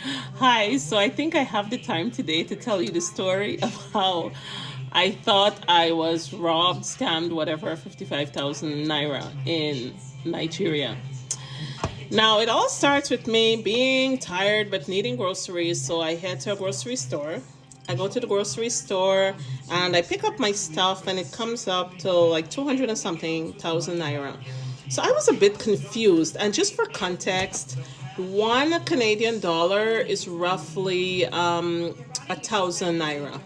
Hi, so I think I have the time today to tell you the story of how I thought I was robbed, scammed, whatever, 55,000 naira in Nigeria. Now, it all starts with me being tired but needing groceries, so I head to a grocery store. I go to the grocery store and I pick up my stuff, and it comes up to like 200 and something thousand naira. So I was a bit confused. And just for context, one Canadian dollar is roughly 1,000 naira.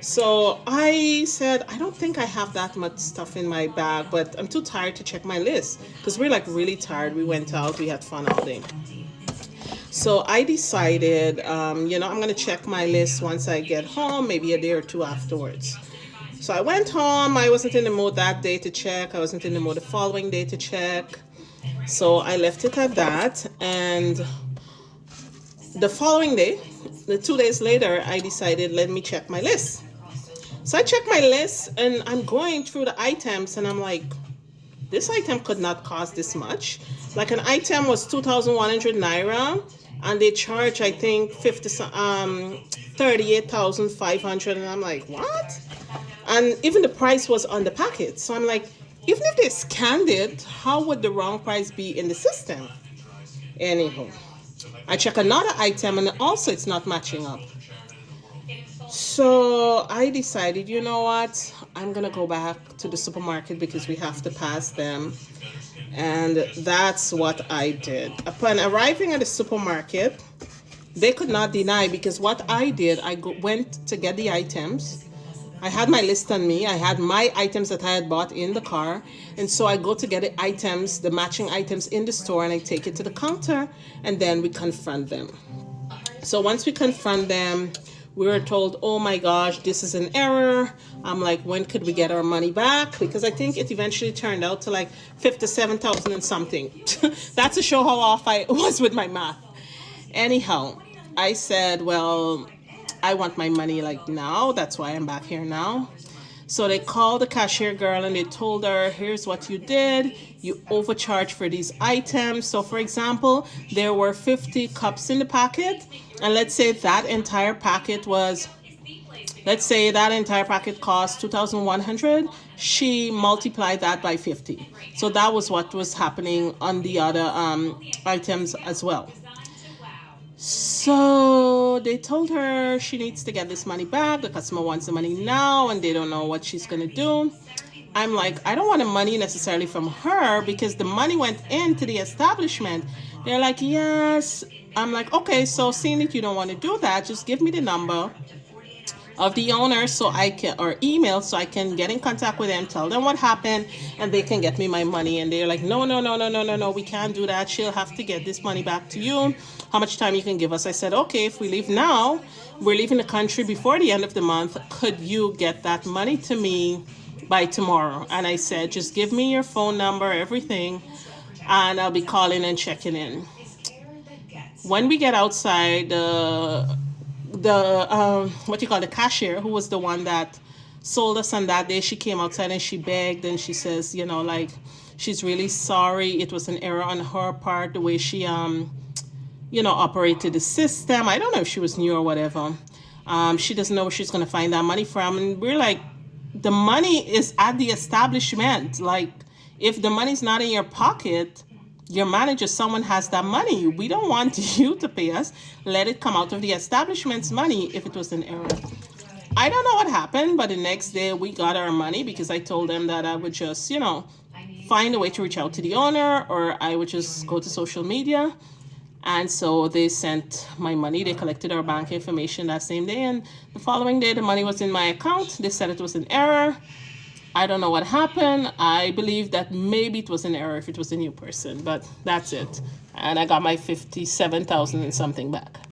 So I said, I don't think I have that much stuff in my bag, but I'm too tired to check my list because we're like really tired. We went out, we had fun all day. So I decided, I'm going to check my list once I get home, maybe a day or two afterwards. So I went home. I wasn't in the mood that day to check. I wasn't in the mood the following day to check. So I left it at that. And the following day, the 2 days later, I decided, let me check my list. So I checked my list and I'm going through the items and I'm like, this item could not cost this much. Like an item was 2,100 naira and they charge, I think, 38,500. And I'm like, what? And even the price was on the packet. So I'm like, even if they scanned it, how would the wrong price be in the system? Anyhow, I check another item and also it's not matching up. So I decided, you know what? I'm gonna go back to the supermarket because we have to pass them. And that's what I did. Upon arriving at the supermarket, they could not deny because what I did, went to get the items. I had my list on me. I had my items that I had bought in the car. And so I go to get the items, the matching items in the store, and I take it to the counter and then we confront them. So once we confront them, we were told, oh my gosh, this is an error. I'm like, when could we get our money back? Because I think it eventually turned out to like 57,000 and something. That's to show how off I was with my math. Anyhow, I said, well, I want my money like now. That's why I'm back here now. So they called the cashier girl and they told her, here's what you did. You overcharged for these items. So for example, there were 50 cups in the packet. And let's say that entire packet cost 2,100. She multiplied that by 50. So that was what was happening on the other items as well. So they told her she needs to get this money back. The customer wants the money now and they don't know what she's going to do. I'm like, I don't want the money necessarily from her because the money went into the establishment. They're like, yes. I'm like, okay, so seeing that you don't want to do that, just give me the number of the owner so I can, or email so I can get in contact with them, tell them what happened, and they can get me my money. And they're like, no, we can't do that. She'll have to get this money back to you. How much time you can give us? I said, okay, if we leave now, we're leaving the country before the end of the month. Could you get that money to me by tomorrow? And I said, just give me your phone number, everything, and I'll be calling and checking in. When we get outside, the cashier, who was the one that sold us on that day, she came outside and she begged and she says, like, she's really sorry. It was an error on her part, the way she operated the system. I don't know if she was new or whatever. She doesn't know where she's going to find that money from. And we're like, the money is at the establishment. Like, if the money's not in your pocket, your manager, someone has that money. We don't want you to pay us. Let it come out of the establishment's money if it was an error. I don't know what happened, but the next day we got our money because I told them that I would just, find a way to reach out to the owner, or I would just go to social media. And so they sent my money. They collected our bank information that same day. And the following day, the money was in my account. They said it was an error. I don't know what happened. I believe that maybe it was an error if it was a new person, but that's it. And I got my 57,000 and something back.